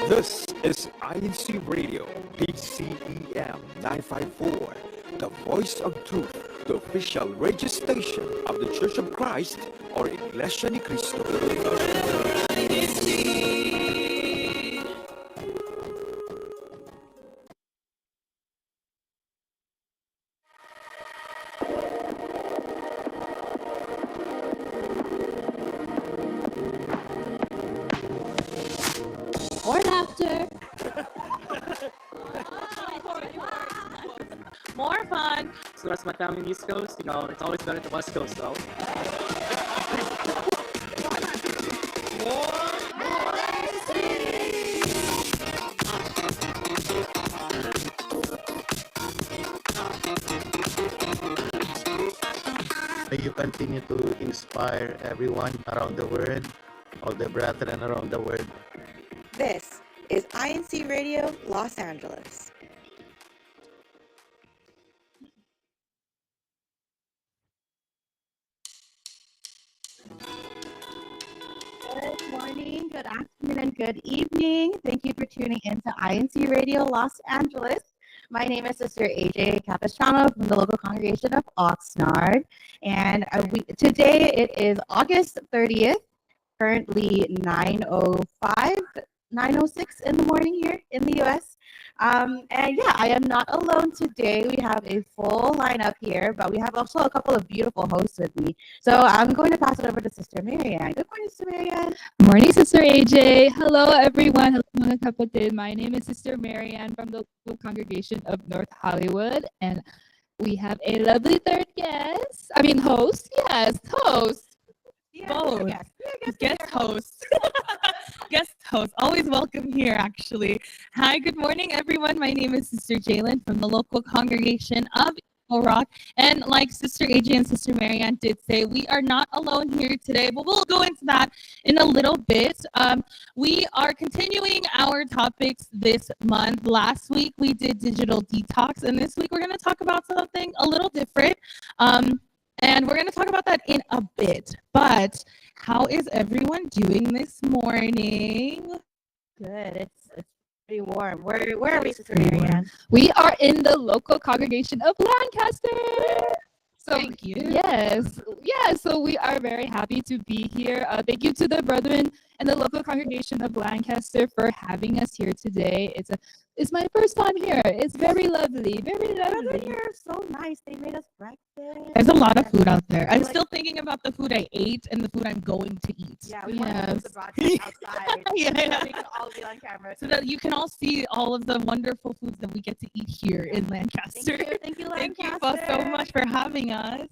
This is INC Radio, PCEM 954, the voice of truth, the official radio station of the Church of Christ, or Iglesia ni Cristo. Or laughter. More fun. So the rest of my family in the East Coast, it's always better at the West Coast, though. May you continue to inspire everyone around the world, all the brethren around the world. This is INCRadio Los Angeles. Good morning, good afternoon, and good evening. Thank you for tuning in to INCRadio Los Angeles. My name is Sister AJ Capistrano from the local congregation of Oxnard. And today it is August 30th, currently 9:06 in the morning here in the U.S. And yeah, I am not alone today. We have a full lineup here, but we have also a couple of beautiful hosts with me. So I'm going to pass it over to Sister Marianne. Good morning, Sister Marianne. Morning, Sister AJ. Hello, everyone. Hello, mga kapatid. My name is Sister Marianne from the local congregation of North Hollywood, and we have a lovely third host. Yes, host. Both. Guest host. Guest host. Always welcome here, actually. Hi, good morning, everyone. My name is Sister Jalen from the local congregation of Eagle Rock. And like Sister AJ and Sister Marianne did say, we are not alone here today, but we'll go into that in a little bit. We are continuing our topics this month. Last week, we did digital detox, and this week, we're going to talk about something a little different. And we're going to talk about that in a bit. But how is everyone doing this morning? Good. It's pretty warm. Where are we, Sister Marianne? We are in the local congregation of Lancaster. So, Thank you. Yes. Yeah, so we are very happy to be here. Thank you to the brethren and the local congregation of Lancaster for having us here today. It's my first time here. It's very lovely. Very Brethren lovely. here are so nice. They made us breakfast. There's a lot of food out there. I'm Like- still thinking about the food I ate and the food I'm going to eat. Yeah, we want to do Yes. the broadcast outside. Yeah. So that we can all be on camera. So that you can all see all of the wonderful foods that we get to eat here in Lancaster. Thank you, Thank you Lancaster. both so much for having us.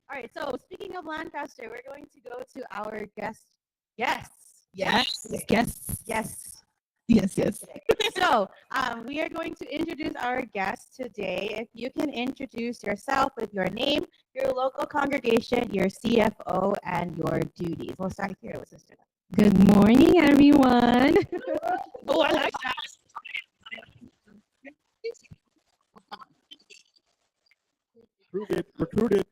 All right, so speaking of Lancaster, we're going to go to our guest. Yes. Yes. So we are going to introduce our guest today. If you can introduce yourself with your name, your local congregation, your CFO, and your duties. We'll start here with Sister. Good morning, everyone. Oh, I like that. Recruit it.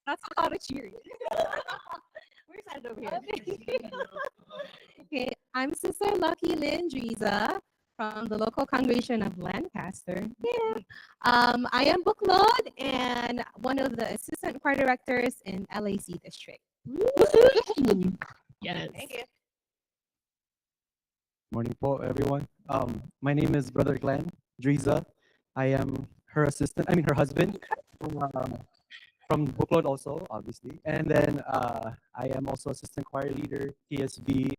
That's how to cheer. We're excited over here. Okay, I'm Sister Lucky Lynn Driza from the local congregation of Lancaster. Yeah. I am book load and one of the assistant choir directors in LAC district. Yes. Thank you. Morning po, everyone. My name is Brother Glenn Driza. I am her husband from Bookload also, obviously. And then I am also assistant choir leader, TSB.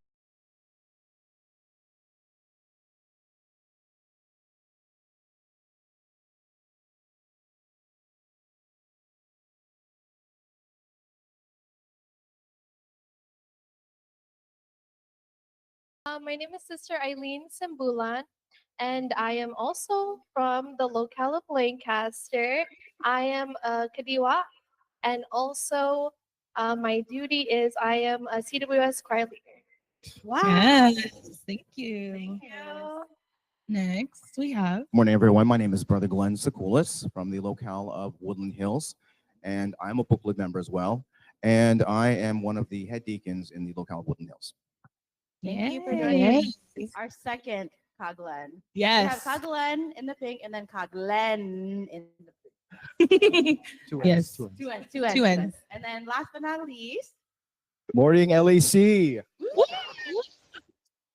My name is Sister Eileen Sambulan, and I am also from the locale of Lancaster. I am a Kadiwa, and also my duty is I am a CWS choir leader. Wow. Yes. Thank you. Thank you. Next, we have. Morning, everyone. My name is Brother Glenn Sakulis from the locale of Woodland Hills, and I'm a booklet member as well. And I am one of the head deacons in the locale of Woodland Hills. Thank you for joining us. our second Kaglen. Yes. We have Kaglen in the pink and then Kaglen in the Two Yes. Two two ends. Two ends. And then last but not least, Morning, LAC.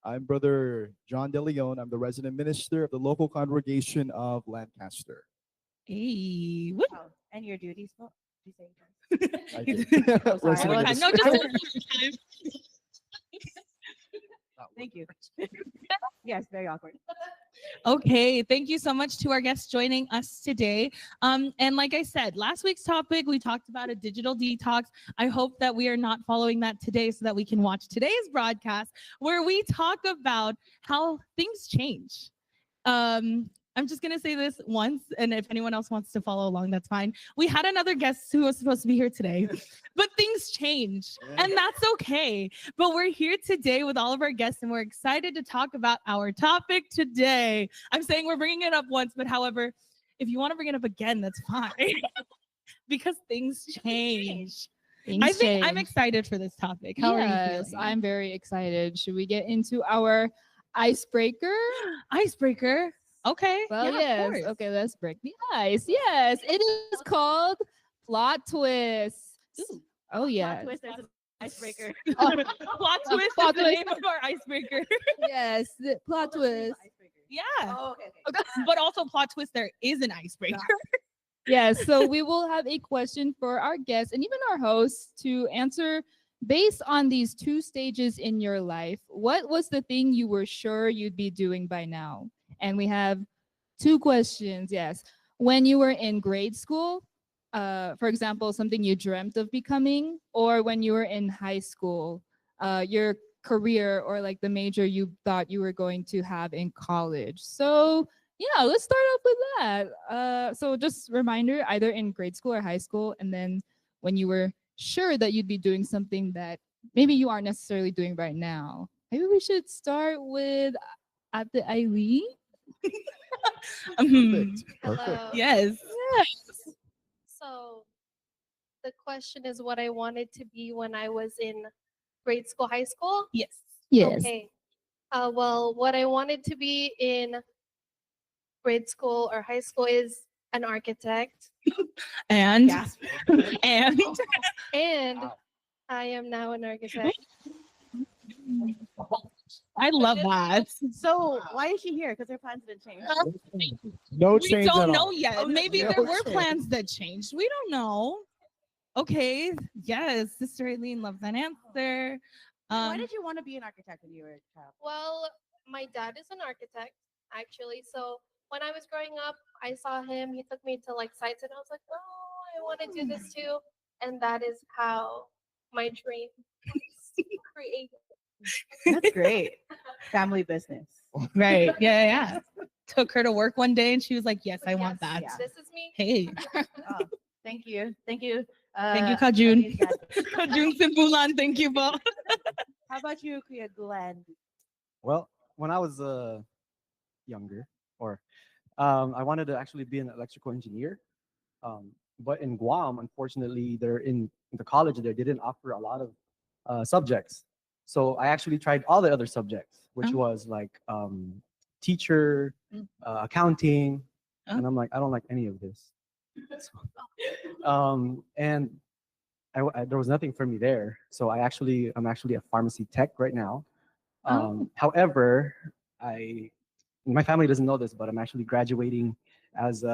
I'm Brother John De Leon. I'm the resident minister of the local congregation of Lancaster. Hey. Woo. oh, and your duties. Well, you say I did. Oh, sorry, Resident I Okay, was- no, just one time. Thank you. Yes, very awkward. Okay, thank you so much to our guests joining us today. And like I said, last week's topic, we talked about a digital detox. I hope that we are not following that today so that we can watch today's broadcast where we talk about how things change. I'm just going to say this once, and if anyone else wants to follow along, that's fine. We had another guest who was supposed to be here today, but things change, and that's okay. But we're here today with all of our guests, and we're excited to talk about our topic today. I'm saying we're bringing it up once, but however, if you want to bring it up again, that's fine, because things change. I think I'm excited for this topic. How are you Yes, feeling? I'm very excited. Should we get into our icebreaker? Icebreaker. Okay. Well, yeah, of yes. course. Okay, let's break the ice. Yes, it is called plot twist. Oh yeah. Plot twist, there's an icebreaker. Plot twist Plot is the twist. name of our icebreaker. Yes, the plot twist. Yeah. Oh, okay. But also plot twist, there is an icebreaker. Yes, so we will have a question for our guests and even our hosts to answer based on these two stages in your life. What was the thing you were sure you'd be doing by now? And we have two questions. Yes. When you were in grade school, for example, something you dreamt of becoming, or when you were in high school, your career or like the major you thought you were going to have in college. So yeah, let's start off with that. So just reminder, either in grade school or high school, and then when you were sure that you'd be doing something that maybe you aren't necessarily doing right now. Maybe we should start with at the Eileen. Hello. Yes. So the question is what I wanted to be when I was in grade school, high school? Yes. Yes. Okay. Well, what I wanted to be in grade school or high school is an architect. And Gasp. and And I am now an architect. I love that. So why is she here? Because her plans didn't change. No We change don't at know all. yet. Maybe no there were change. plans that changed. We don't know. Okay. Yes, Sister Aileen loves that answer. Why did you want to be an architect when you were a child? Well, my dad is an architect, actually. So when I was growing up, I saw him. He took me to like sites, and I was like, oh, I want to do this too. And that is how my dream was created. That's great. Family business. Right. Yeah. Took her to work one day and she was like, yes, I want that. Yeah. This is me. Hey, Oh, thank you. Thank you. thank you, Kajun. Chinese guy. Kajun Simbulan, thank you, Bo. How about you, Kuya Glenn? Well, when I was younger, or I wanted to actually be an electrical engineer. But in Guam, unfortunately, they're in the college there didn't offer a lot of subjects. So I actually tried all the other subjects, which Oh. was like teacher, accounting, Oh. and I'm like, I don't like any of this. And there was nothing for me there. So I'm actually a pharmacy tech right now. However, my family doesn't know this, but I'm actually graduating as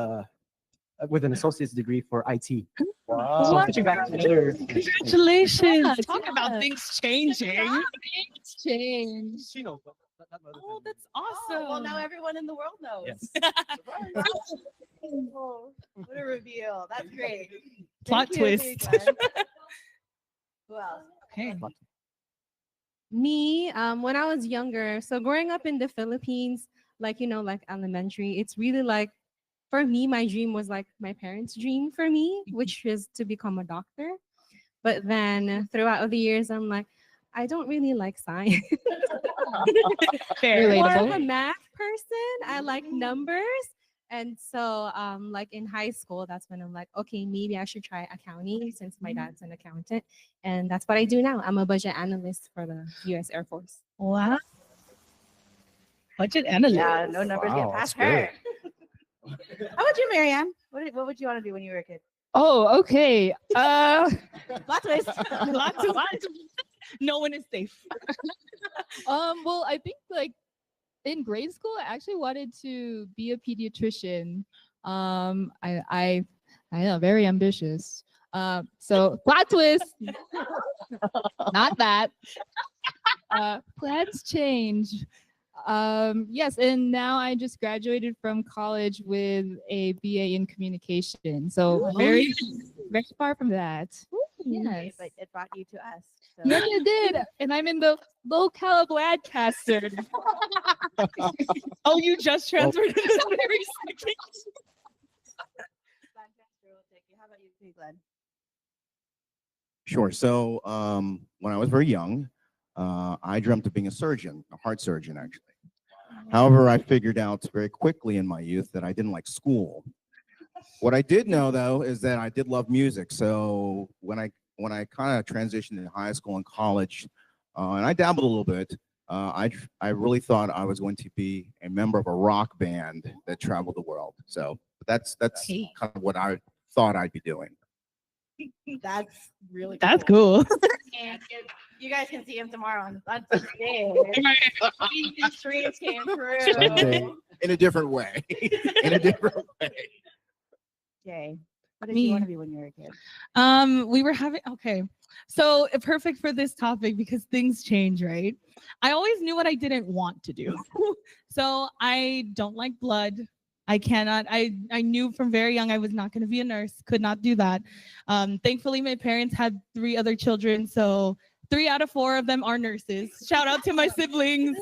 with an associate's degree for IT. Wow. So switching back to there. Congratulations. Talk about things changing. Change. She knows, but not my other Oh, family. that's awesome. Well, now everyone in the world knows. Yes. Oh, what a reveal. That's great. Plot Thank you, twist. Kuya Glenn. Who else? Okay. Me, when I was younger, so growing up in the Philippines, like, like elementary, it's really like, for me, my dream was like my parents' dream for me, which is to become a doctor. But then throughout the years, I'm like, I don't really like science. Fair. More of Relatable. a math person. I like numbers. And so, like in high school, that's when I'm like, okay, maybe I should try accounting since my dad's an accountant. And that's what I do now. I'm a budget analyst for the U.S. Air Force. Wow. Budget analyst. Yeah, no numbers Wow, get past that's her. How about you, Marianne? What would you want to do when you were a kid? Oh, okay. Plot twist. Lots of no one is safe. Well, I think like in grade school, I actually wanted to be a pediatrician. I know, very ambitious. So plot twist, not that. Plans change. Yes, and now I just graduated from college with a BA in communication. So very, very far from that. Yes. But it brought you to us. So. Yes, it did. And I'm in the locale of Lancaster. Oh, you just transferred in this very second. How about you, Glenn? Sure. So when I was very young, I dreamt of being a surgeon, a heart surgeon, actually. However, I figured out very quickly in my youth that I didn't like school. What I did know, though, is that I did love music. So when I kind of transitioned in high school and college, and I dabbled a little bit, I really thought I was going to be a member of a rock band that traveled the world. So that's kind of what I thought I'd be doing. That's really That's cool. And you guys can see him tomorrow on stage. These dreams came true. Someday, in a different way. In a different way. Jay, what did you want to be when you were a kid? We were having so perfect for this topic because things change, right? I always knew what I didn't want to do. So I don't like blood. I cannot. I knew from very young I was not going to be a nurse. Could not do that. Thankfully, my parents had 3 other children, so 3 out of 4 of them are nurses. Shout out to my siblings,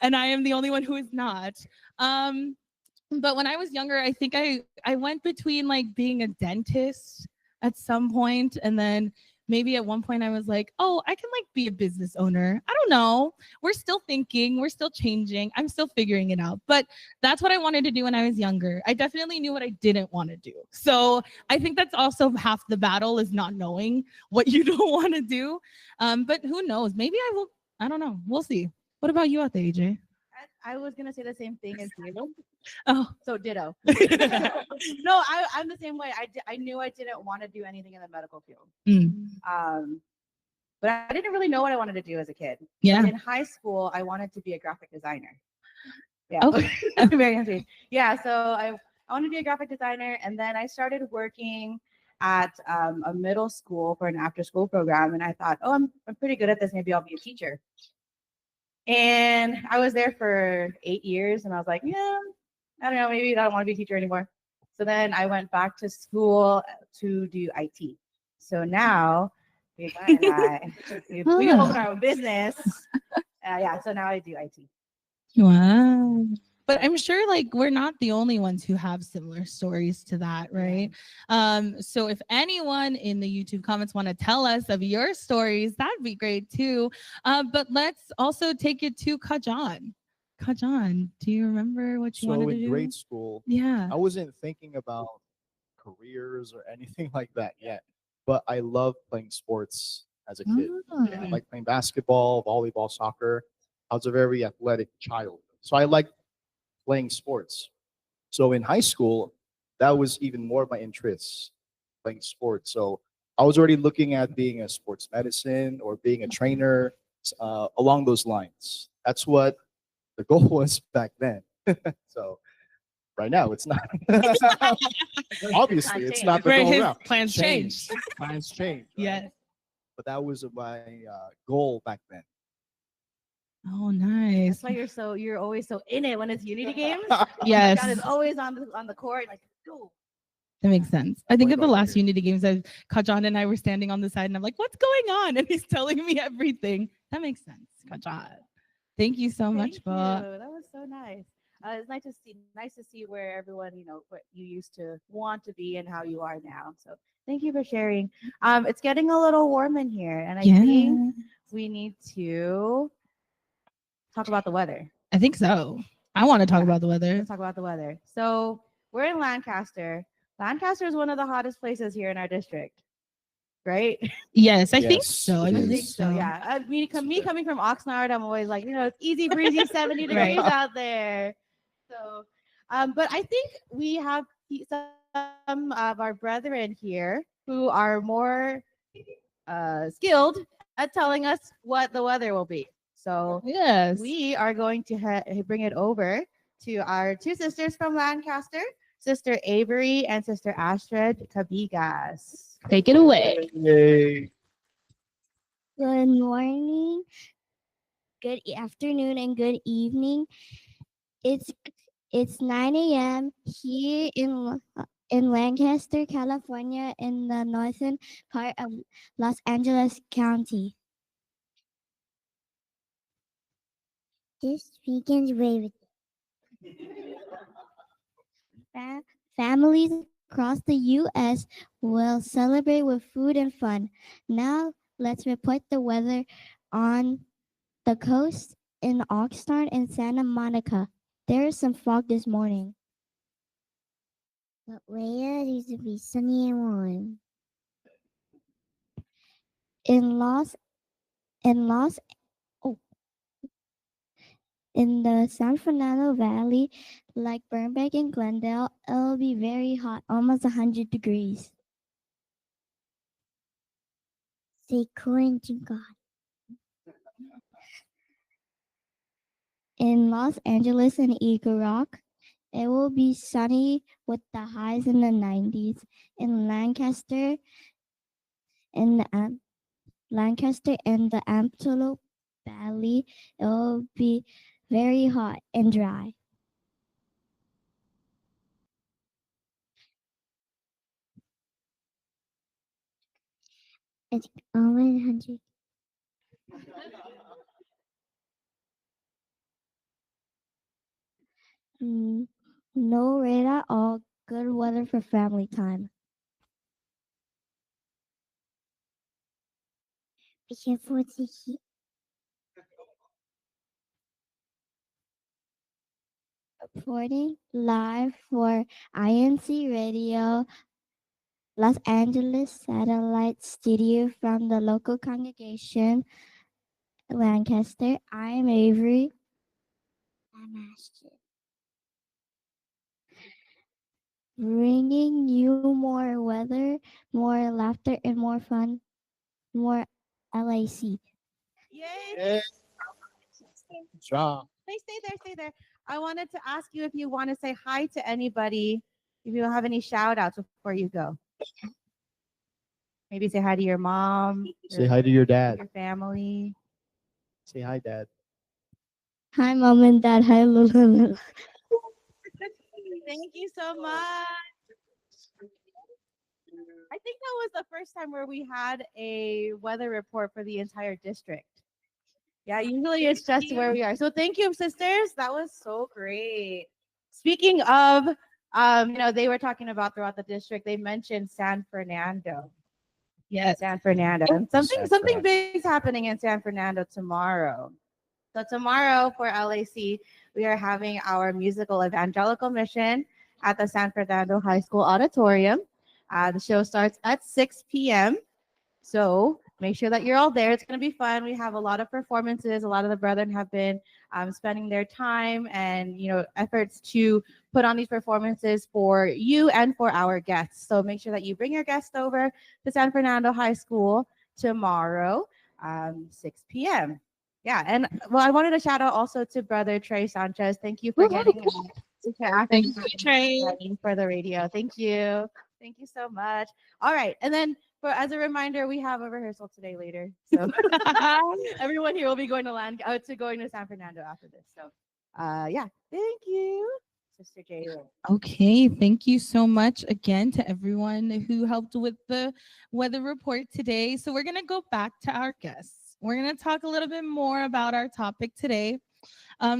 and I am the only one who is not. But when I was younger, I think I went between like being a dentist at some point, and then maybe at one point I was like, oh, I can like be a business owner. I don't know. We're still thinking, we're still changing. I'm still figuring it out. But that's what I wanted to do when I was younger. I definitely knew what I didn't want to do. So I think that's also half the battle is not knowing what you don't want to do. But who knows? Maybe I will. I don't know. We'll see. What about you out there, AJ? I was gonna say the same thing as you. Oh, so ditto. No, I'm the same way. I knew I didn't want to do anything in the medical field. But I didn't really know what I wanted to do as a kid. Yeah. In high school, I wanted to be a graphic designer. Yeah. Okay. Very interesting. Yeah. So I wanted to be a graphic designer, and then I started working at a middle school for an after-school program, and I thought, oh, I'm pretty good at this. Maybe I'll be a teacher. And I was there for 8 years, and I was like, yeah, I don't know, maybe I don't want to be a teacher anymore. So then I went back to school to do IT. So now we open our own business. Yeah, so now I do IT. Wow. But I'm sure like we're not the only ones who have similar stories to that, right? So if anyone in the YouTube comments want to tell us of your stories, that'd be great too. But let's also take it to Kajan. Kajan, do you remember what you wanted to do? So in grade school, yeah, I wasn't thinking about careers or anything like that yet, but I loved playing sports as a kid. I liked playing basketball, volleyball, soccer. I was a very athletic child. So I liked playing sports. So in high school, that was even more of my interest, playing sports. So I was already looking at being a sports medicine or being a trainer along those lines. That's what the goal was back then. So right now it's not. Obviously, it's not the goal now. Plans change. Plans change. Yes. But that was my goal back then. Oh, nice. That's why you're always so in it when it's Unity games. Yes. God is always on the court, like go. That makes sense. I think at the last Unity games, Kajan and I were standing on the side, and I'm like, "What's going on?" And he's telling me everything. That makes sense, Kajan. Thank you so much, Bob. That was so nice. It's nice to see where everyone, what you used to want to be and how you are now. So thank you for sharing. It's getting a little warm in here, and I think we need to talk about the weather. I think so. I want to talk about the weather. Let's talk about the weather. So we're in Lancaster. Lancaster is one of the hottest places here in our district. right? Yes, I think Yes, so. I it I think think is. so. Yeah. Me coming from Oxnard, I'm always like, it's easy breezy, 70 Right. degrees out there. So, but I think we have some of our brethren here who are more skilled at telling us what the weather will be. So Yes. we are going to bring it over to our two sisters from Lancaster, Sister Avery and Sister Astrid Cabigas. Take it away. Yay. Good morning, good afternoon, and good evening. It's it's 9 a.m. here in Lancaster, California, in the northern part of Los Angeles County. This weekend's rave. Families across the U.S. will celebrate with food and fun. Now, let's report the weather on the coast in Oxnard and Santa Monica. There is some fog this morning. But later, it to be sunny and warm. In Los in Los oh, in the San Fernando Valley, like Burbank and Glendale, it'll be very hot, almost 100 degrees. Say according to God. In Los Angeles and Eagle Rock, it will be sunny with the highs in the 90s. In Lancaster and the Antelope Valley, it will be very hot and dry. It's always 100. No rain at all. Good weather for family time. Be careful with the heat. Reporting live for INC Radio Los Angeles Satellite Studio from the local congregation Lancaster. I'm Avery. I'm Ashton. Bringing you more weather, more laughter, and more fun, more LAC. Yay! Good job. Stay there. I wanted to ask you if you want to say hi to anybody, if you have any shout outs before you go. Maybe say hi to your mom. Say hi to your dad. Your family. Say hi, Dad. Hi, Mom and Dad. Hi, Lulu. Thank you so much. I think that was the first time where we had a weather report for the entire district. Yeah, usually it's just where we are. So thank you, sisters. That was so great. Speaking of, they were talking about throughout the district. They mentioned San Fernando. Yes. San Fernando. And something Fran. big is happening in San Fernando tomorrow. So tomorrow for LAC, we are having our musical evangelical mission at the San Fernando High School auditorium. The show starts at 6 p.m. So make sure that you're all there. It's going to be fun. We have a lot of performances. A lot of the brethren have been spending their time and efforts to put on these performances for you and for our guests. So make sure that you bring your guests over to San Fernando High School tomorrow, 6 p.m. Yeah, and I wanted to shout out also to Brother Trey Sanchez. Thank you for getting Thank you, Trey. for the radio. Thank you so much. All right, and then as a reminder, we have a rehearsal today later. So everyone here will be going to San Fernando after this. So yeah, thank you, Sister Jayla. Okay, thank you so much again to everyone who helped with the weather report today. So we're going to go back to our guests. We're going to talk a little bit more about our topic today.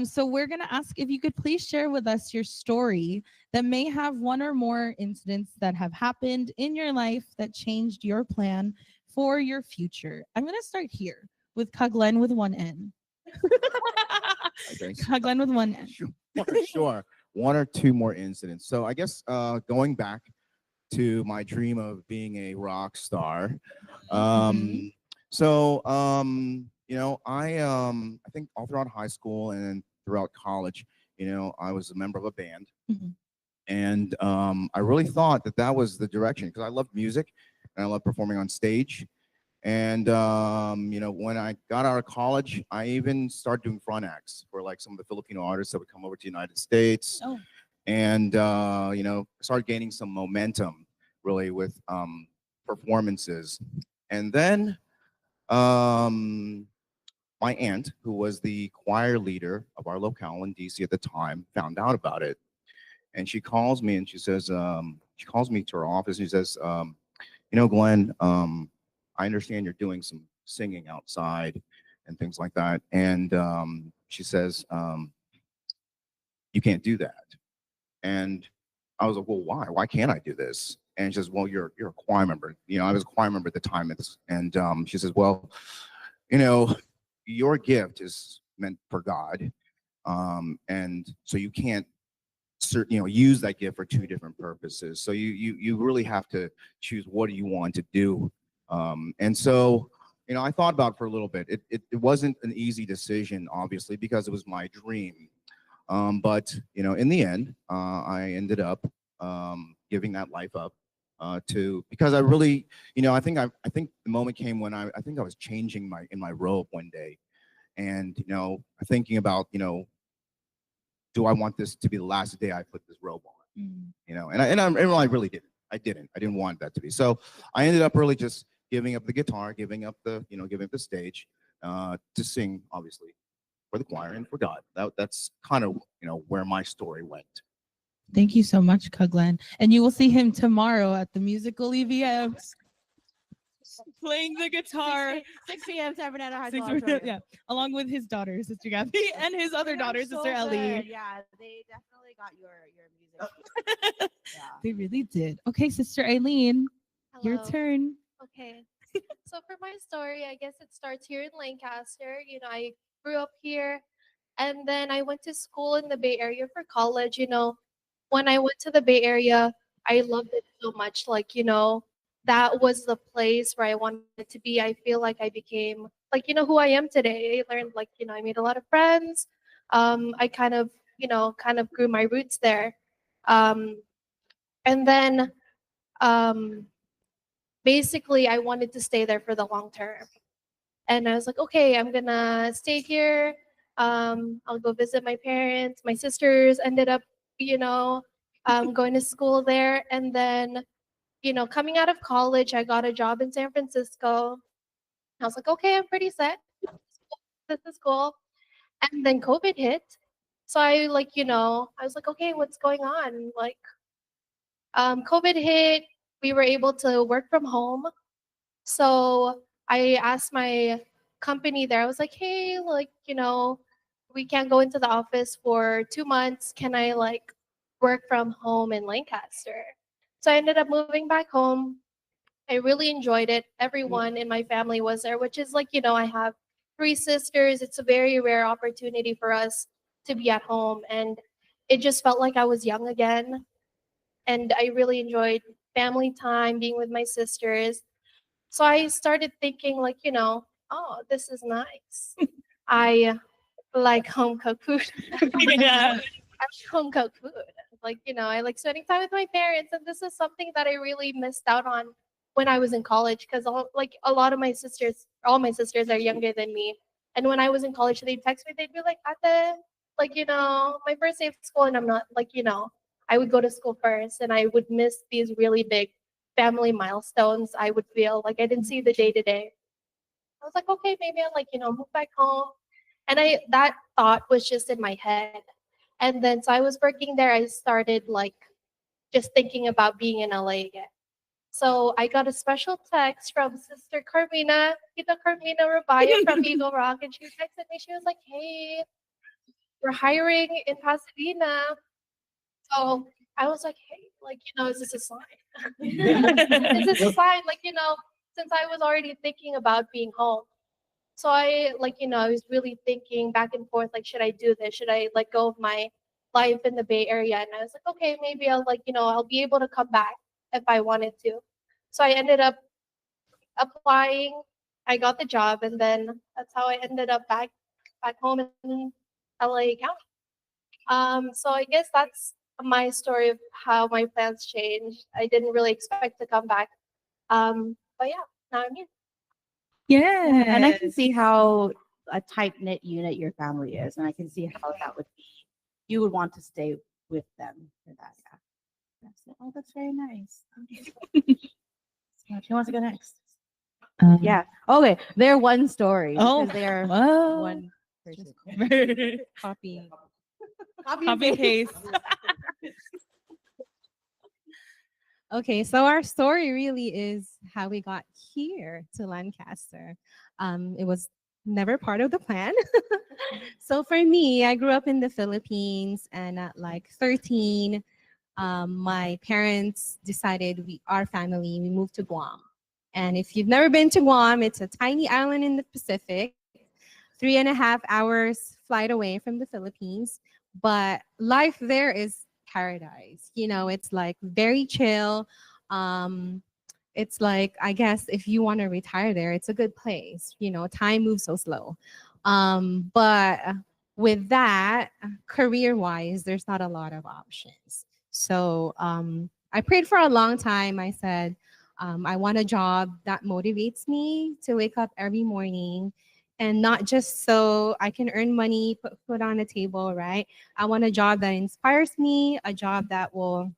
So we're going to ask if you could please share with us your story that may have one or more incidents that have happened in your life that changed your plan for your future. I'm going to start here with Kaglen with one N. Kaglen with one N. Sure. One or two more incidents. So I guess going back to my dream of being a rock star, So, I think all throughout high school and then throughout college, I was a member of a band. And I really thought that that was the direction because I loved music and I loved performing on stage. And when I got out of college, I even started doing front acts for like some of the Filipino artists that would come over to the United States. Oh. And started gaining some momentum really with performances. And then my aunt, who was the choir leader of our locale in DC at the time, found out about it. And she calls me and she says, she calls me to her office. And she says, Glenn, I understand you're doing some singing outside and things like that. And she says, you can't do that. And I was like, well, why? Why can't I do this? And she says, well, you're a choir member. I was a choir member at the time. And she says, well, your gift is meant for God. And so you can't use that gift for two different purposes. So you really have to choose what do you want to do. And so, I thought about it for a little bit. It wasn't an easy decision, obviously, because it was my dream. But in the end, I ended up giving that life up because I really, I think the moment came when I think I was changing in my robe one day, and thinking about do I want this to be the last day I put this robe on? And I really didn't. I didn't want that to be. So I ended up really just giving up the guitar, giving up the stage to sing, obviously, for the choir and for God. That's kind of where my story went. Thank you so much, Glenn. And you will see him tomorrow at the musical EVMs playing the guitar. 6 p.m. San Bernardino High 6 School. p.m., yeah, along with his daughter, Sister Gabby, and his other daughter, Sister Ellie. Yeah, they definitely got your music. They really did. Okay, Sister Eileen, your Hello. turn. Okay. So for my story, I guess it starts here in Lancaster. I grew up here and then I went to school in the Bay Area for college. When I went to the Bay Area, I loved it so much. That was the place where I wanted to be. I feel like I became who I am today. I learned I made a lot of friends. I kind of grew my roots there. And then basically I wanted to stay there for the long term. And I was like, okay, I'm gonna stay here. I'll go visit my parents. My sisters ended up, going to school there. And then, coming out of college, I got a job in San Francisco. I was like, okay, I'm pretty set. This is cool. And then COVID hit. So I was like, okay, what's going on? COVID hit. We were able to work from home. So I asked my company there, I was like, hey, we can't go into the office for 2 months. Can I work from home in Lancaster? So I ended up moving back home. I really enjoyed it. Everyone in my family was there, which is I have 3 sisters. It's a very rare opportunity for us to be at home. And it just felt like I was young again. And I really enjoyed family time, being with my sisters. So I started thinking oh, this is nice. I like home cooked food. Yeah. I like home cooked food. I like spending time with my parents. And this is something that I really missed out on when I was in college because a lot of my sisters, all my sisters are younger than me. And when I was in college, they'd text me, they'd be like, Ate, my first day of school, and I'm not I would go to school first and I would miss these really big family milestones. I would feel like I didn't see the day to day. I was like, okay, maybe I'll move back home. And that thought was just in my head. And then so I was working there. I started just thinking about being in LA again. So I got a special text from Sister Carmina, Tita Carmina Rabaya from Eagle Rock, and she texted me. She was like, hey, we're hiring in Pasadena. So I was like, hey, is this a sign? Is this a sign? Since I was already thinking about being home. So I I was really thinking back and forth, should I do this? Should I let go of my life in the Bay Area? And I was like, okay, maybe I'll I'll be able to come back if I wanted to. So I ended up applying. I got the job, and then that's how I ended up back home in LA County. So I guess that's my story of how my plans changed. I didn't really expect to come back. But yeah, now I'm here. Yeah. And I can see how a tight knit unit your family is, and I can see how that would be. You would want to stay with them for that. Yeah. Oh, that's very nice. So, who wants to go next? Yeah. Okay. They're one story Oh, because they're well, one person. Copy. Copy and Copy and paste. paste. Okay, so our story really is how we got here to Lancaster. It was never part of the plan. So for me, I grew up in the Philippines, and at like 13, my parents decided our family, we moved to Guam. And if you've never been to Guam, it's a tiny island in the Pacific, 3.5 hours flight away from the Philippines. But life there is paradise. You know, it's like very chill. Um, it's like, I guess if you want to retire there, it's a good place. You know, time moves so slow. But with that, career wise, there's not a lot of options. So I prayed for a long time. I said, I want a job that motivates me to wake up every morning, and not just so I can earn money, put food on the table, right? I want a job that inspires me, a job that will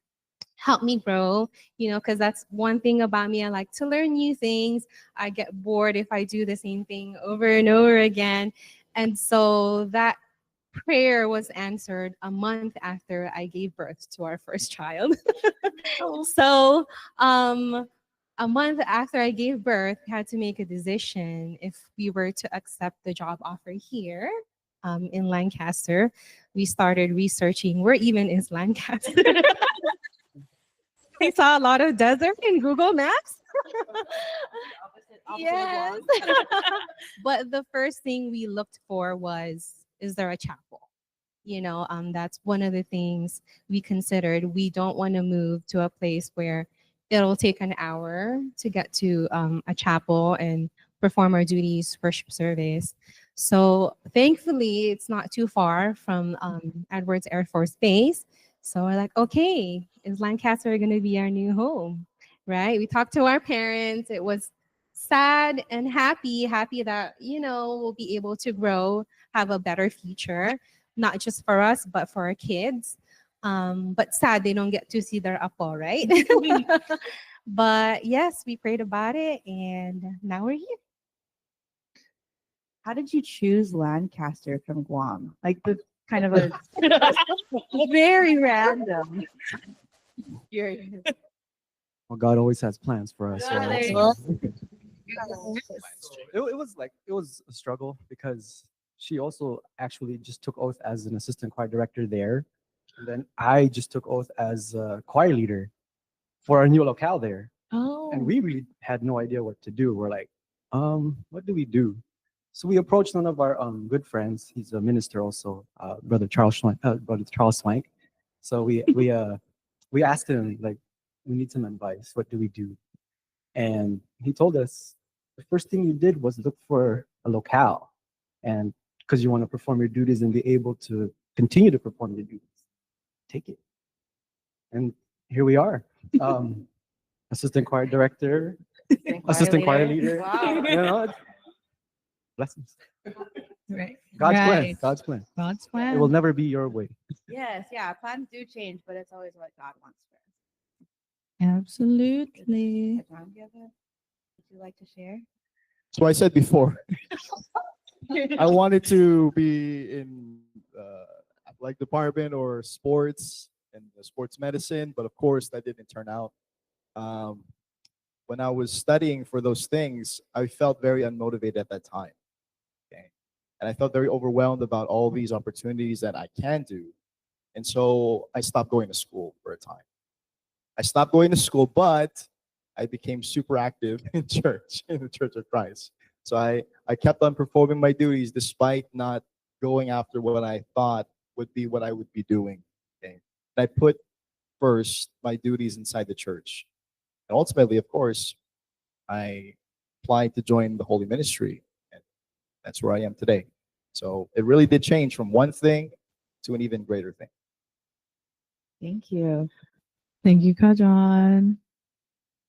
help me grow, you know, because that's one thing about me. I like to learn new things. I get bored if I do the same thing over and over again. And so that prayer was answered a month after I gave birth to our first child. So, a month after I gave birth, we had to make a decision if we were to accept the job offer here in Lancaster. We started researching where even is Lancaster. I saw a lot of desert in Google Maps. Yes. But the first thing we looked for was, is there a chapel? You know, that's one of the things we considered. We don't want to move to a place where it'll take an hour to get to a chapel and perform our duties, worship service. So thankfully, it's not too far from Edwards Air Force Base. So we're like, okay, is Lancaster going to be our new home? Right? We talked to our parents. It was sad and happy that, you know, we'll be able to grow, have a better future, not just for us, but for our kids. But sad they don't get to see their apo, right? But yes, we prayed about it, and now we're here. How did you choose Lancaster from Guam? Like the kind of a very random. Well, God always has plans for us. Yeah, right? there you So- go. it was a struggle because she also actually just took oath as an assistant choir director there. And then I just took oath as a choir leader for our new locale there. Oh. And we really had no idea what to do. We're like, what do we do? So we approached one of our good friends. He's a minister also, Brother Charles Swank. So we asked him, like, we need some advice. What do we do? And he told us the first thing you did was look for a locale, and because you want to perform your duties and be able to continue to perform your duties, take it. And here we are, assistant choir director, assistant choir leader. Wow. You know, it's blessings. Right. God's plan. Right. God's plan. God's It plan. will never be your way. Yes, yeah. Plans do change, but it's always what God wants for us. Absolutely. John, do you have a- would you like to share? So I said before, I wanted to be in athletic department or sports and sports medicine, but of course that didn't turn out. When I was studying for those things, I felt very unmotivated at that time. Okay, and I felt very overwhelmed about all these opportunities that I can do, and so I stopped going to school for a time. I stopped going to school, but I became super active in church, in the Church of Christ. So I kept on performing my duties despite not going after what I thought would be what I would be doing. Okay. And I put first my duties inside the church. And ultimately, of course, I applied to join the Holy Ministry. And that's where I am today. So it really did change from one thing to an even greater thing. Thank you. Thank you, Kajan.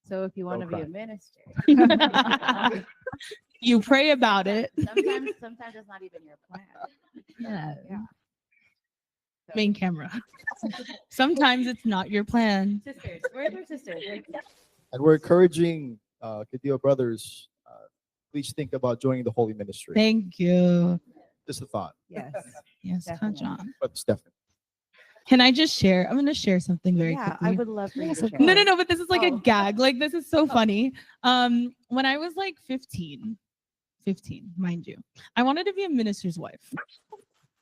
So if you want to be a cry. minister, You pray about it. sometimes it's not even your plan. Yeah. Main camera. Sometimes it's not your plan. Sisters, where's our sisters? And we're encouraging Kadeo brothers, please think about joining the Holy Ministry. Thank you. Just a thought. Yes. Yes, Definitely. Kajan. But Stefan. Can I just share? I'm going to share something very Yeah, quickly. I would love for you to share. No, but this is like a gag. Like, this is so funny. When I was like 15, mind you, I wanted to be a minister's wife.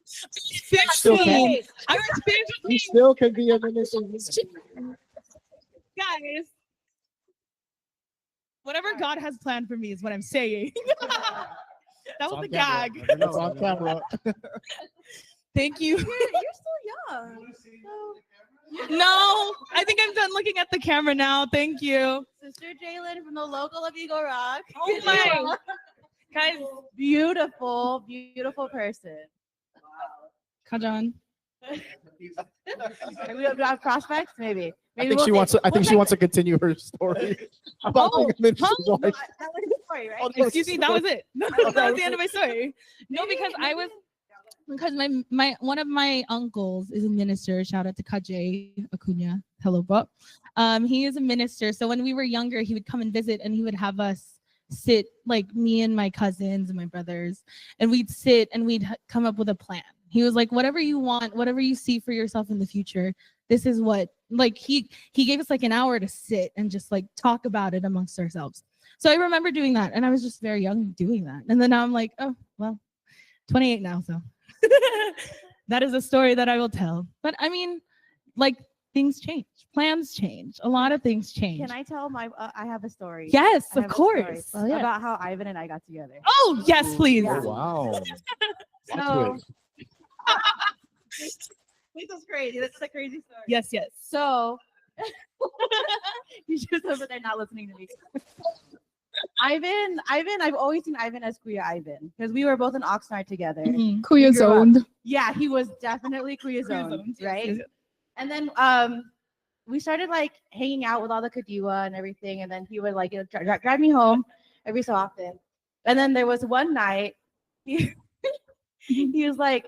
15. I was 15. You still can be a minister. Guys, whatever God has planned for me is what I'm saying. That was a gag. It's on camera. Thank you. You're still young. No, I think I'm done looking at the camera now. Thank you. Sister Jalen from the local of Eagle Rock. Oh my. Guys, beautiful person. Kajan. We have prospects, maybe. I think she wants to continue her story about being a minister's wife. Excuse me, that was it. That was the end of my story. No, because my one of my uncles is a minister. Shout out to Kajay Acuna. Hello, Bob. He is a minister. So when we were younger, he would come and visit, and he would have us sit, like me and my cousins and my brothers, and we'd sit and we'd come up with a plan. He was like, whatever you want, whatever you see for yourself in the future, this is what, like, he gave us like an hour to sit and just like talk about it amongst ourselves. So I remember doing that, and I was just very young doing that. And then now I'm like, oh, well, 28 now, so that is a story that I will tell. But I mean, like, things change, plans change, a lot of things change. Can I tell I have a story. Yes, I of have a course. story about how Ivan and I got together. Oh, yes, please. Yeah. Wow. So, this is crazy. This is a crazy story. Yes. So, he's just over there not listening to me. Ivan, I've always seen Ivan as Kuya Ivan because we were both in Oxnard together. Kuya zoned. Yeah, he was definitely Kuya zoned, right? And then we started like hanging out with all the Kadiwa and everything, and then he would like drive me home every so often. And then there was one night he was like,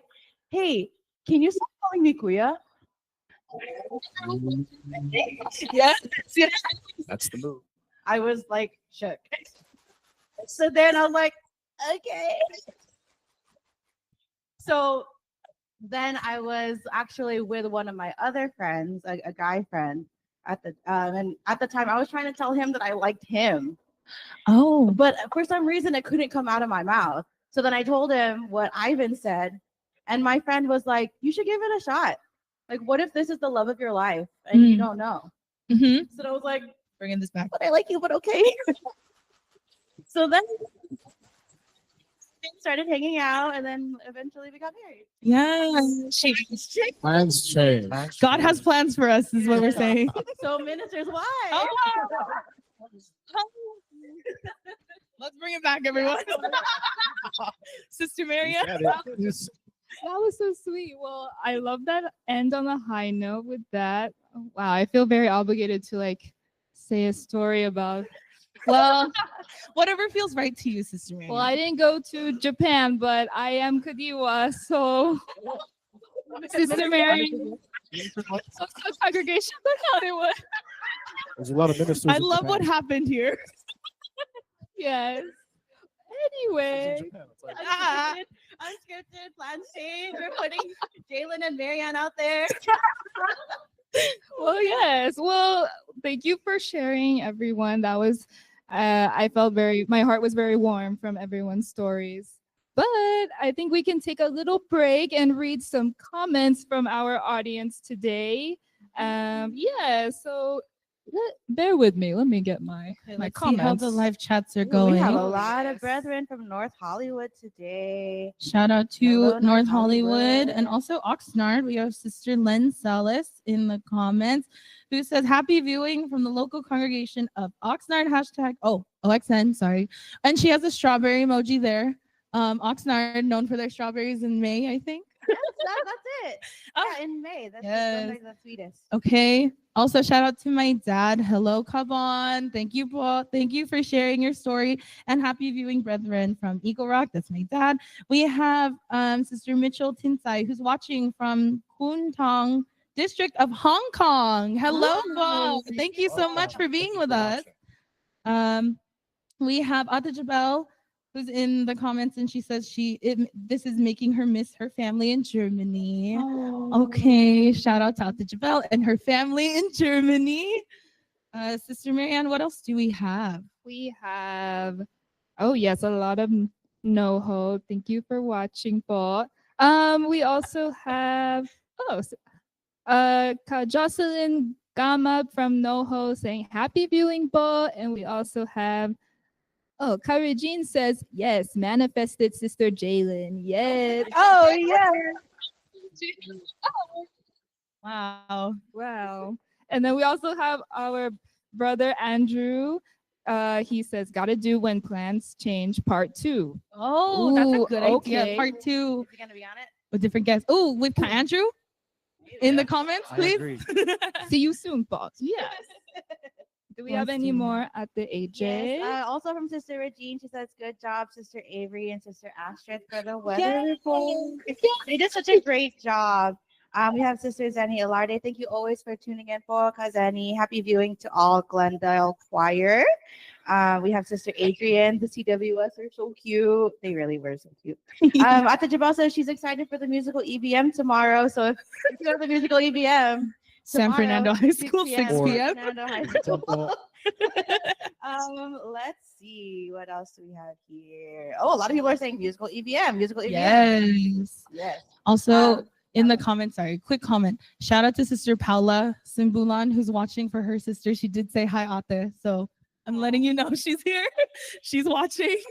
"Hey, can you stop calling me Kuya?" Yes. That's the move. I was like shook. So then I was like, okay. So then I was actually with one of my other friends, a guy friend, and at the time I was trying to tell him that I liked him. Oh. But for some reason it couldn't come out of my mouth. So then I told him what Ivan said, and my friend was like, "You should give it a shot. Like, what if this is the love of your life and you don't know?" So I was like, bringing this back. "But I like you, but okay." So then we started hanging out, and then eventually we got married. Yeah. Plans change. God has plans for us, is what we're saying. So ministers, why? Oh. Let's bring it back, everyone. Sister Maria. That was so sweet. Well, I love that end on a high note with that. Wow, I feel very obligated to like say a story about, well, whatever feels right to you, Sister Maria. Well, I didn't go to Japan, but I am Kadiwa, so Sister Mary, Congregation of Hollywood. There's a lot of ministers. I love what happened here. Yes. Anyway. Unscripted, plans change. We're putting Jalen and Marianne out there. Well, yes. Well, thank you for sharing, everyone. That was, I felt my heart was very warm from everyone's stories. But I think we can take a little break and read some comments from our audience today. Yeah, so bear with me. Let me get my comments. See how the live chats are going. We have a lot of brethren from North Hollywood today. Shout out to Hello, North Hollywood and also Oxnard. We have Sister Len Salas in the comments who says, "Happy viewing from the local congregation of Oxnard." Hashtag, OXN, sorry. And she has a strawberry emoji there. Oxnard, known for their strawberries in May, I think. Yes, that's it. Yeah, in May. That's Yes. the sweetest. Okay. Also, shout out to my dad. Hello, Kaban. Thank you, Paul. Thank you for sharing your story. And happy viewing, brethren, from Eagle Rock. That's my dad. We have Sister Mitchell Tinsai, who's watching from Kuntong District of Hong Kong. Hello, Paul. Thank you so much for being with us. We have Ata Jabel, who's in the comments, and she says this is making her miss her family in Germany. Okay, shout out to Ata Jabel and her family in Germany. Sister Marianne, what else do we have? We have, oh yes, a lot of NoHo. Thank you for watching, po. We also have, Jocelyn Gama from NoHo saying happy viewing, po. And we also have, Kari Jean says, yes, manifested Sister Jalen. Yes. Oh, yeah. Wow. Wow. And then we also have our brother Andrew. He says, gotta do when plans change, part 2. Oh, that's a good idea. okay. Part 2. Is he gonna be on it? With different guests. Oh, with Andrew? In the comments, I please. agree. See you soon, boss. Yes. Do we have any more at the AJ? Yes. Also from Sister Regine, she says, good job, Sister Avery and Sister Astrid for the weather report. They did such a great job. We have Sister Zenny Alarde. Thank you always for tuning in for Kazeni. Happy viewing to all Glendale Choir. We have Sister Adrian. The CWS are so cute. They really were so cute. Ata Jabal says she's excited for the musical EBM tomorrow. So if you go to the musical EBM, San Fernando High School, 6 p.m. San Fernando High School. Let's see. What else do we have here? Oh, a lot of people are saying musical EBM. Musical EBM. Yes. Yes. Also, in the comments, sorry, quick comment. Shout out to Sister Paula Simbulan, who's watching for her sister. She did say hi, Ate. So I'm letting you know she's here. She's watching.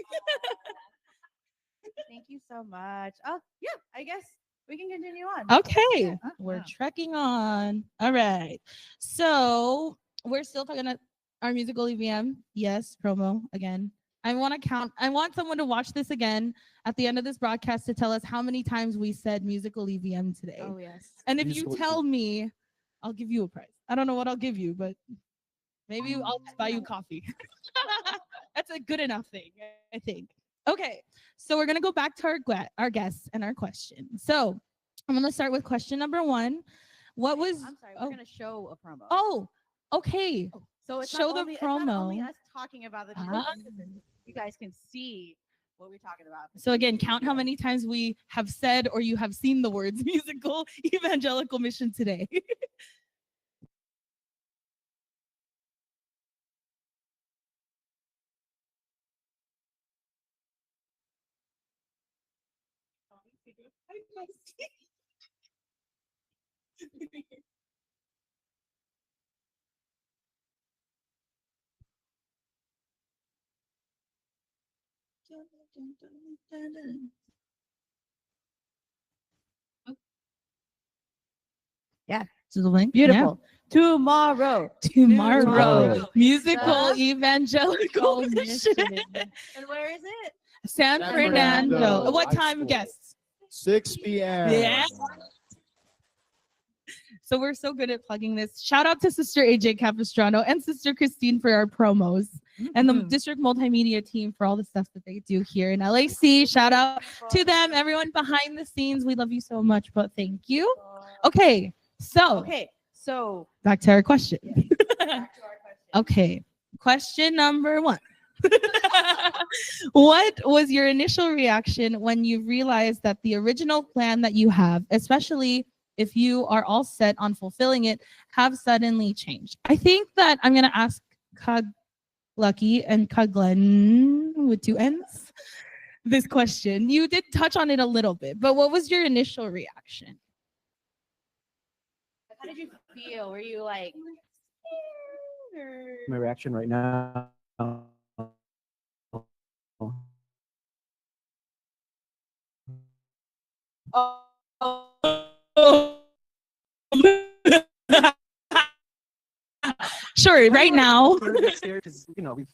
Thank you so much. Oh, yeah, I guess we can continue on. Okay, we're trekking on. All right. So we're still talking about our musical EVM. Yes, promo again. I want someone to watch this again at the end of this broadcast to tell us how many times we said musical EVM today. Oh, yes. And if you tell me, I'll give you a prize. I don't know what I'll give you, but maybe I'll just buy you coffee. That's a good enough thing, I think. Okay, so we're going to go back to our guests and our question. So I'm going to start with question number 1. What was... I'm sorry, we're going to show a promo. Oh, okay. So it's show not the only, promo. It's not only us talking about the you guys can see what we're talking about. So again, count how many times we have said or you have seen the words musical evangelical mission today. Yeah. So the link. Beautiful. Yeah. Tomorrow. Musical evangelical mission. And where is it? San Fernando. What time, guests? 6 p.m. Yeah. So we're so good at plugging this. Shout out to Sister AJ Capistrano and Sister Christine for our promos and the district multimedia team for all the stuff that they do here in LAC. Shout out to them, everyone behind the scenes. We love you so much, but thank you. Okay, so back to our question. Okay, question number 1. What was your initial reaction when you realized that the original plan that you have, especially if you are all set on fulfilling it, have suddenly changed? I think that I'm going to ask Kag Lucky and Kag Glenn with 2 N's this question. You did touch on it a little bit, but what was your initial reaction? How did you feel? Were you like scared or... My reaction right now. sure, right now. Because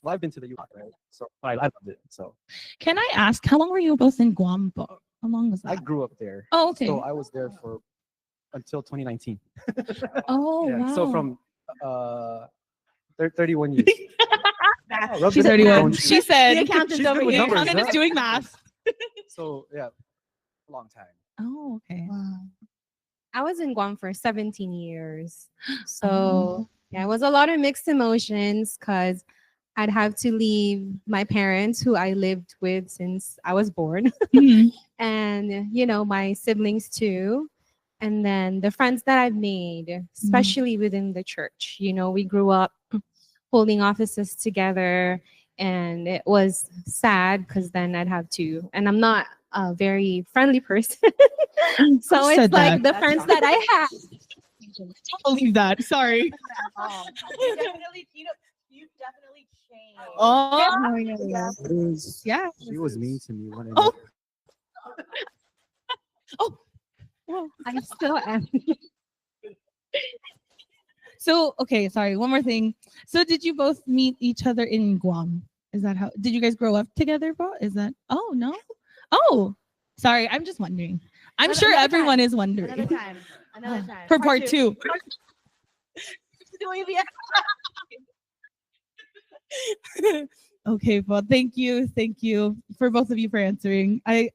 I've been to the U.S., right? So I loved it. So Can I ask, how long were you both in Guam for? How long was I that? grew up there. Oh, okay. So I was there for until 2019. Oh, Yeah. wow. So from 31 years. She said 31. She said, The accountant's she's over good with here. numbers, accountant is huh? doing math. So yeah, a long time. Oh, okay. I was in Guam for 17 years. So Oh. yeah, it was a lot of mixed emotions because I'd have to leave my parents who I lived with since I was born. Mhm. And my siblings too. And then the friends that I've made, especially within the church. We grew up holding offices together, and it was sad because then I'd have to, and I'm not a very friendly person. So Who said it's like that? the friends that I have. I don't believe that. Sorry. You definitely changed. Oh, Yeah. yeah. She was mean to me when I Oh. met Oh. Well, I still am. so, okay, sorry. One more thing. So, did you both meet each other in Guam? Is that how? Did you guys grow up together, bro? Is that? Oh no. Oh, sorry. I'm just wondering. I'm sure Another everyone time. is wondering. Another time. Another time. For part two. Okay, well, thank you for both of you for answering. I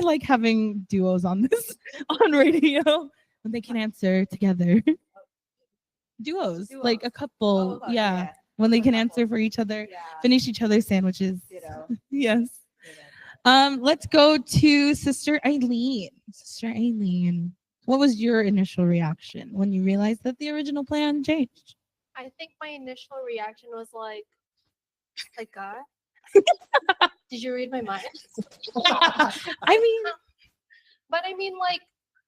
like having duos on this on radio when they can answer together. Duos, like a couple, yeah, when they can answer for each other, finish each other's sandwiches. Yes. Let's go to Sister Eileen. Sister Eileen, what was your initial reaction when you realized that the original plan changed? I think my initial reaction was like God. Did you read my mind? I mean, but I mean, like,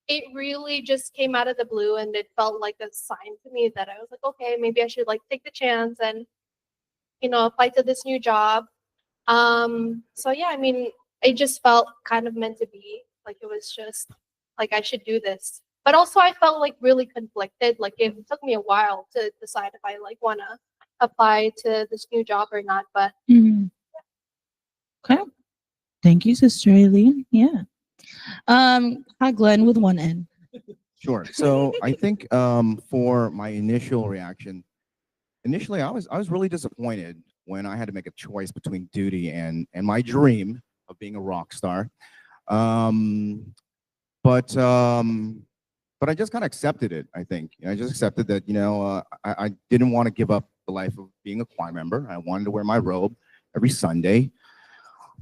it really just came out of the blue, and it felt like a sign to me that I was like, okay, maybe I should like take the chance and apply to this new job. So yeah, I mean, it just felt kind of meant to be. Like it was just like I should do this. But also I felt like really conflicted. Like it took me a while to decide if I like wanna apply to this new job or not. But okay. Thank you, Sister Eileen. Yeah. Hi, Glenn with one N. Sure. So I think for my initial reaction, initially I was really disappointed when I had to make a choice between duty and my dream of being a rock star. But I just kind of accepted it. I think I just accepted that I didn't want to give up the life of being a choir member. I wanted to wear my robe every Sunday.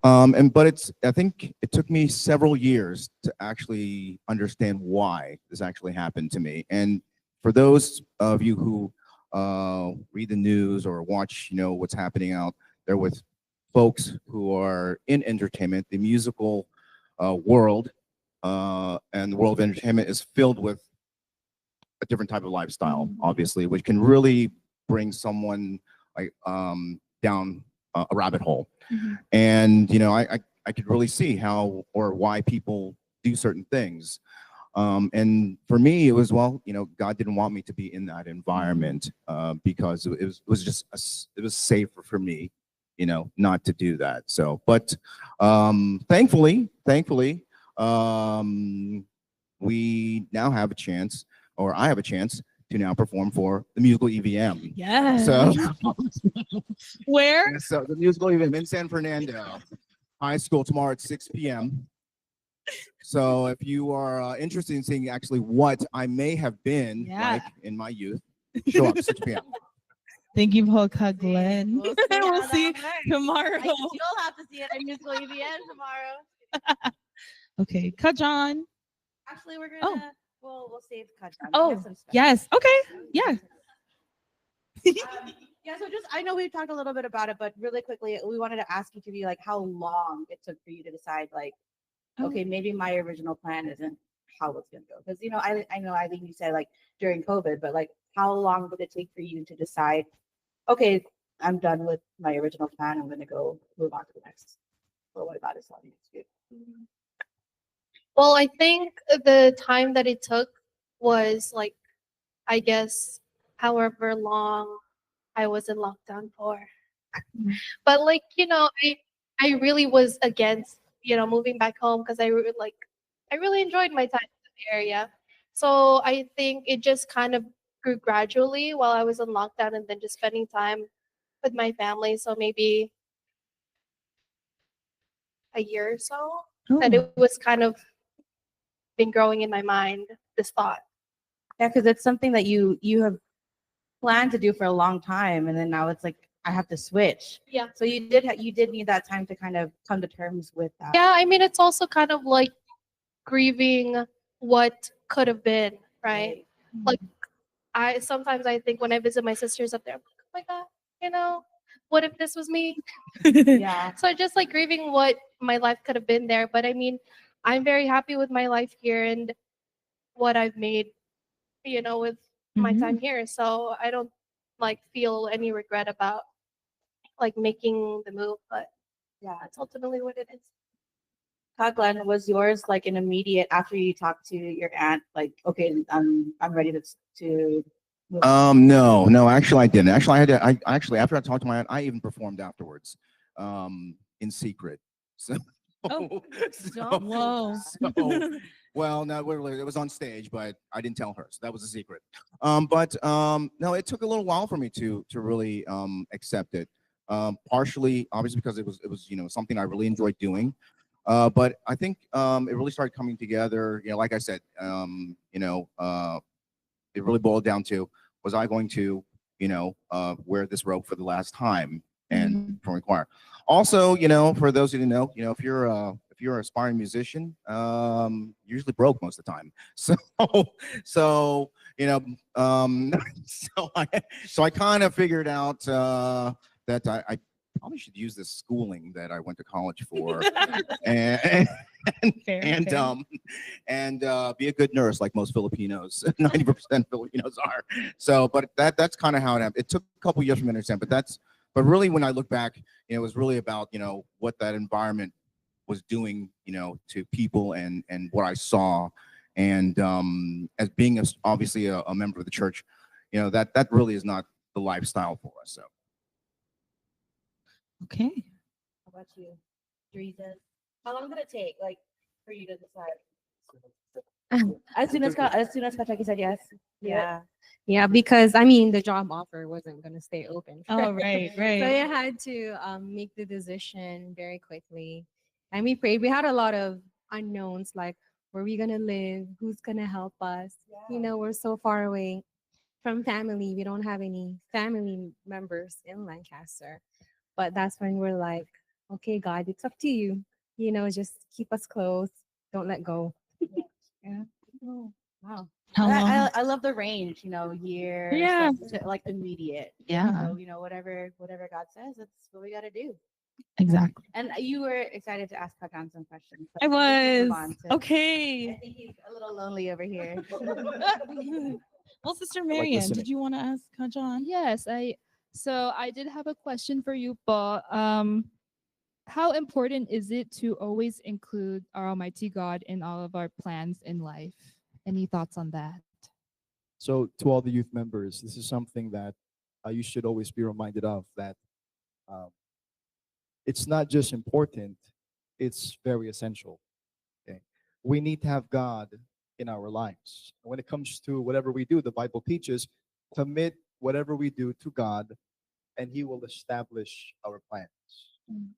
But I think it took me several years to actually understand why this actually happened to me. And for those of you who read the news or watch, what's happening out there with folks who are in entertainment, the musical world and the world of entertainment is filled with a different type of lifestyle, obviously, which can really bring someone like down a rabbit hole. And I could really see how or why people do certain things. And for me, it was God didn't want me to be in that environment because it was just it was safer for me, not to do that. So, but thankfully, we now have a chance, or I have a chance to now perform for the musical EVM. Yes. So where? So the musical EVM in San Fernando High School tomorrow at 6 p.m. So if you are interested in seeing actually what I may have been like in my youth, show up 6 p.m. Thank you, Polka Glenn. We'll see tomorrow. I guess you'll have to see it at musical EVN tomorrow. Okay, Kajan. Actually, we're gonna we'll save Kajan. Oh, yes. Okay. Yeah. Yeah, so just I know we've talked a little bit about it, but really quickly, we wanted to ask each of you like how long it took for you to decide like, okay, maybe my original plan isn't how it's gonna go. Because I know Eileen, you said like during COVID, but like how long did it take for you to decide, okay, I'm done with my original plan, I'm gonna go move on to the next. Or what about it, Sally? well, I think the time that it took was like, I guess, however long I was in lockdown for. But like, I really was against, moving back home because I really enjoyed my time in the area. So I think it just kind of grew gradually while I was in lockdown and then just spending time with my family. So maybe a year or so that Oh. it was kind of been growing in my mind, this thought. Yeah, because it's something that you have planned to do for a long time, and then now it's like I have to switch. Yeah. So you did need that time to kind of come to terms with that. Yeah, I mean, it's also kind of like grieving what could have been, right? Like sometimes I think when I visit my sisters up there, I'm like, oh my God, what if this was me? Yeah. So just like grieving what my life could have been there. But I mean, I'm very happy with my life here and what I've made, with my time here. So I don't like feel any regret about like making the move, but Yeah. that's ultimately what it is. Glenn, was yours like an immediate after you talked to your aunt, like, okay, I'm ready to move? No, actually I didn't. Actually, I actually after I talked to my aunt, I even performed afterwards, in secret. So, Oh, so, whoa. well, no, it was on stage, but I didn't tell her, so that was a secret. But no, it took a little while for me to really accept it. Partially, obviously, because it was something I really enjoyed doing. But I think it really started coming together. Like I said, it really boiled down to, was I going to, wear this robe for the last time and perform in choir? Also, for those who didn't know, if you're an aspiring musician, you're usually broke most of the time. So, so so I kind of figured out that I probably should use this schooling that I went to college for, and be a good nurse like most Filipinos. 90% Filipinos are. So, but that's kind of how it happened. It took a couple years for me to understand, but really when I look back, it was really about what that environment was doing, to people and what I saw, and as being obviously a member of the church, that really is not the lifestyle for us. So. Okay. How about you, Teresa? How long did it take, like, for you to decide? As soon as Kachaki said yes. Yeah. Yeah, because I mean the job offer wasn't gonna stay open. Oh, right, So right. I had to make the decision very quickly, and we prayed. We had a lot of unknowns, like where we gonna live, who's gonna help us. We're so far away from family. We don't have any family members in Lancaster, but that's when we're like, okay, God, it's up to you. Just keep us close. Don't let go. Yeah. Oh, wow. How long? I love the range, years, Yeah. like immediate. Yeah. So, whatever God says, that's what we got to do. Exactly. And you were excited to ask Kajan some questions. I but we can move was. on to- I Okay. think he's a little lonely over here. Well, Sister like Marianne, listening. did you want to ask Kajan? Yes, I did have a question for you, but how important is it to always include our Almighty God in all of our plans in life? Any thoughts on that? So to all the youth members, this is something that you should always be reminded of, that um, it's not just important, it's very essential. Okay, we need to have God in our lives. When it comes to whatever we do, the Bible teaches, commit whatever we do to God, and He will establish our plans.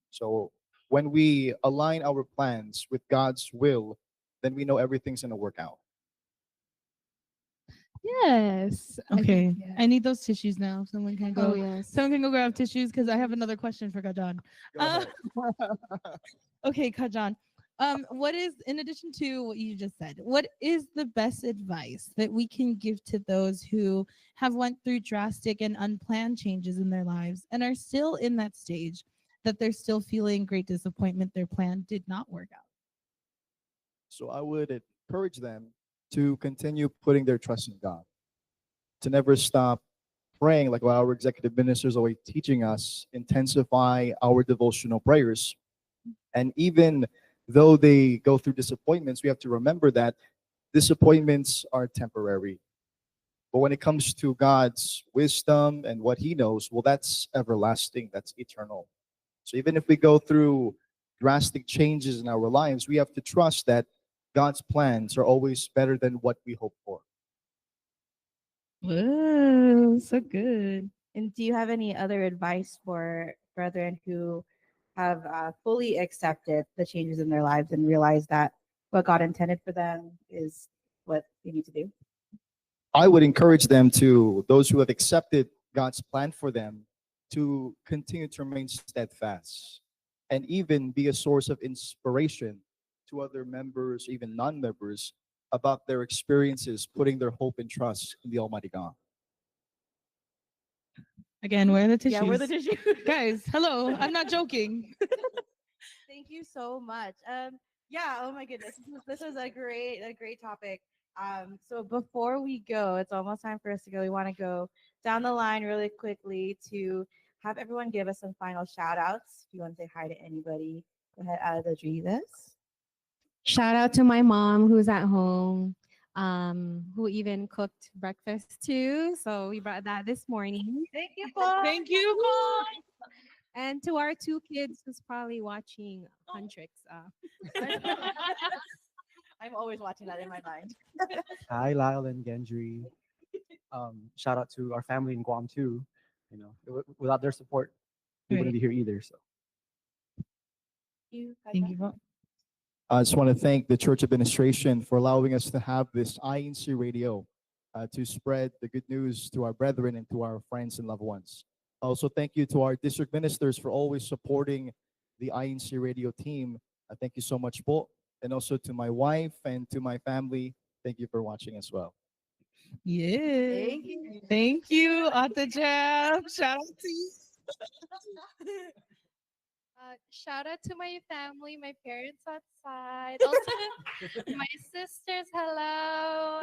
So when we align our plans with God's will, then we know everything's going to work out. Yes. Okay. yeah. I need those tissues now. Someone can go. Oh, yes. Someone can go grab tissues because I have another question for Kajan. Go ahead. Okay, Kajan. What is, in addition to what you just said, what is the best advice that we can give to those who have went through drastic and unplanned changes in their lives and are still in that stage that they're still feeling great disappointment their plan did not work out? So I would encourage them to continue putting their trust in God, to never stop praying, like what our executive ministers are always teaching us, intensify our devotional prayers. And even though they go through disappointments, we have to remember that disappointments are temporary. But when it comes to God's wisdom and what He knows, well, that's everlasting, that's eternal. So even if we go through drastic changes in our lives, we have to trust that God's plans are always better than what we hope for. Whoa, so good. And do you have any other advice for brethren who have fully accepted the changes in their lives and realize that what God intended for them is what they need to do? I would encourage them to, those who have accepted God's plan for them, to continue to remain steadfast and even be a source of inspiration to other members, even non-members, about their experiences, putting their hope and trust in the Almighty God. Again, where are the tissues? Yeah, where are the tissues? Guys, hello. I'm not joking. Thank you so much. Yeah, oh my goodness. This was a great topic. So before we go, it's almost time for us to go. We want to go down the line really quickly to have everyone give us some final shout outs. If you want to say hi to anybody, go ahead, out of the Jesus. Shout out to my mom who's at home, who even cooked breakfast too. So we brought that this morning. Thank you, Paul. Thank you, Paul. And to our 2 kids who's probably watching Huntrix. I'm always watching that in my mind. Hi, Lyle and Gendry. Shout out to our family in Guam too. You know, without their support, we wouldn't be here either. So, Thank you, Paul. I just want to thank the church administration for allowing us to have this INC radio to spread the good news to our brethren and to our friends and loved ones. Also, thank you to our district ministers for always supporting the INC radio team. Thank you so much, po. And also to my wife and to my family, thank you for watching as well. Yeah. Thank you. Thank you, Ate Jam. Shout out to you. Shout out to my family, my parents outside. Also, my sisters, hello.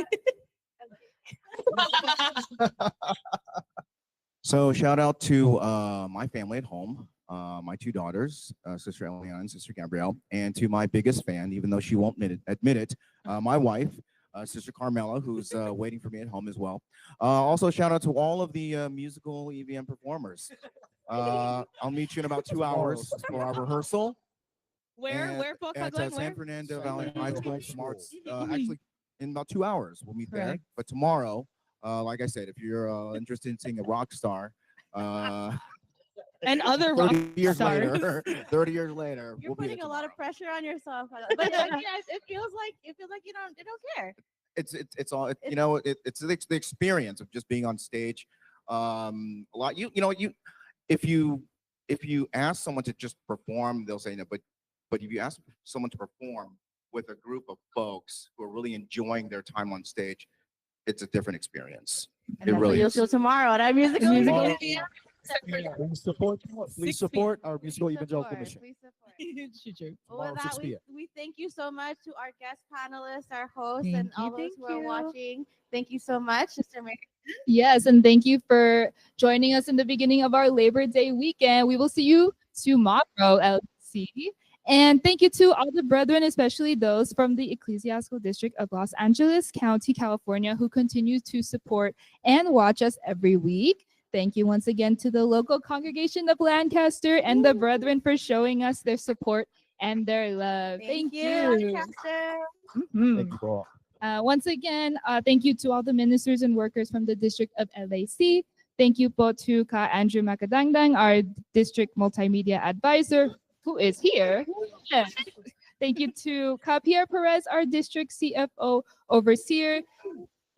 So shout out to my family at home, my 2 daughters, Sister Eliana and Sister Gabrielle, and to my biggest fan, even though she won't admit it, my wife, Sister Carmela, who's waiting for me at home as well. Also, shout out to all of the musical EVM performers. I'll meet you in about 2 hours for our rehearsal. Where, Paul? At San Fernando Valley High School. Actually, in about 2 hours, we'll meet there. Correct. But tomorrow, like I said, if you're interested in seeing a rock star, and other rock 30 years stars. later, 30 years later, You're we'll be putting there a lot of tomorrow. pressure on yourself, but yes, it feels like you don't care. It's all you know. It's the experience of just being on stage. A lot. You know if you ask someone to just perform, they'll say no. But if you ask someone to perform with a group of folks who are really enjoying their time on stage, it's a different experience. And It that's really what you'll is. feel tomorrow at our musical. Musical. Please support our musical evangelical mission. Please support. Sure. Well, with Tomorrow, that, 6 we, p.m. we thank you so much to our guest panelists, our hosts, Thank and you, all those thank who are you. watching. Thank you so much, Sister Mary. Yes, and thank you for joining us in the beginning of our Labor Day weekend. We will see you tomorrow, LC. And thank you to all the brethren, especially those from the Ecclesiastical District of Los Angeles County, California, who continue to support and watch us every week. Thank you once again to the local congregation of Lancaster and the brethren for showing us their support and their love. Thank you. Lancaster. Mhm. Thank you all. Once again, thank you to all the ministers and workers from the District of LAC. Thank you po to Ka Andrew Macadangdang, our District Multimedia Advisor, who is here. Yes. Thank you to Ka Pierre Perez, our District CFO Overseer.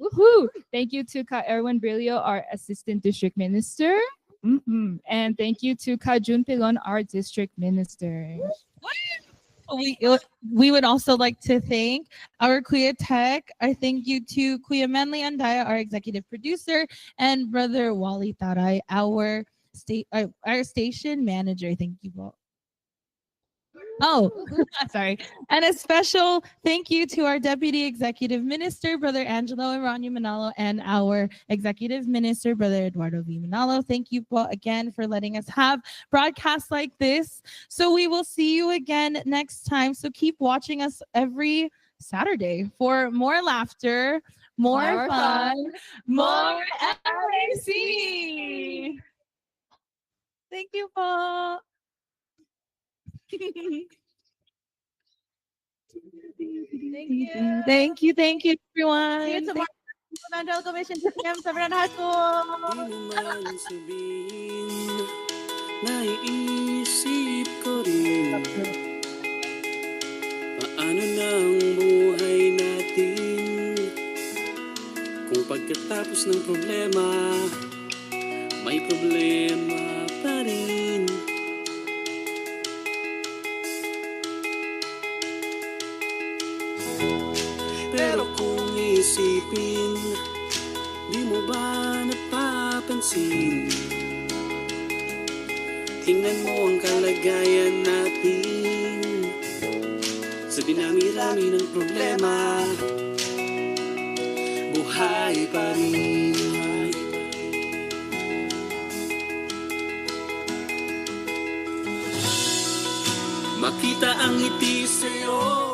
Woohoo! Thank you to Ka Erwin Brillo, our Assistant District Minister. And thank you to Ka Jun Pilon, our District Minister. We would also like to thank our Kuya Tech. I thank you to Kuya Manly Andaya, our executive producer, and Brother Wally Taray, our station manager. Thank you both. Oh, sorry. And a special thank you to our Deputy Executive Minister, Brother Angelo Iranio Manalo, and our Executive Minister, Brother Eduardo V. Manalo. Thank you both again for letting us have broadcasts like this. So we will see you again next time. So keep watching us every Saturday for more laughter, more fun, more LAC! Thank you po! Thank you, everyone. See you tomorrow. Evangelical Commission 2 p.m. sa Vernon High School. Di mo man sabihin, naiisip ko rin paano na ang buhay natin kung pagkatapos ng problema may problema pa rin. Pero kung isipin, di mo ba napapansin? Tingnan mo ang kalagayan natin sa dinami-rami ng problema, buhay pa rin. Makita ang ngiti sa'yo